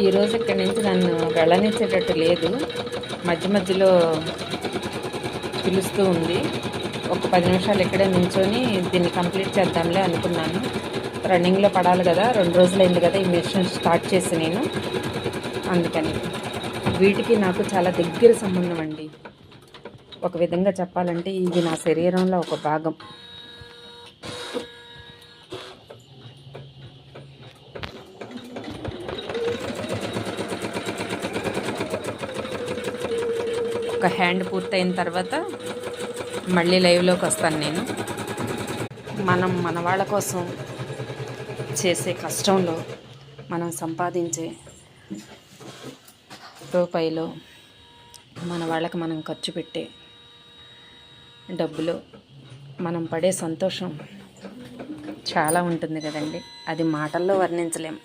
ఈరోజు ఇక్కడి నుంచి నన్ను వెళ్ళనిచ్చేటట్టు లేదు. మధ్య మధ్యలో పిలుస్తూ ఉంది. ఒక 10 నిమిషాలు ఇక్కడే నించొని దీన్ని కంప్లీట్ చేద్దాంలే అనుకున్నాను. రన్నింగ్లో పడాలి కదా, 2 రోజులైంది కదా ఈ మిషన్ స్టార్ట్ చేసి నేను. అందుకని వీటికి నాకు చాలా దగ్గర సంబంధం అండి. ఒక విధంగా చెప్పాలంటే ఇది నా శరీరంలో ఒక భాగం. ఒక హ్యాండ్ పూర్తయిన తర్వాత మళ్ళీ లైవ్లోకి వస్తాను నేను. మనం మన వాళ్ళ కోసం చేసే కష్టంలో మనం సంపాదించే రూపాయిలో మన వాళ్ళకి మనం ఖర్చు పెట్టే డబ్బులో మనం పడే సంతోషం చాలా ఉంటుంది కదండి. అది మాటల్లో వర్ణించలేం.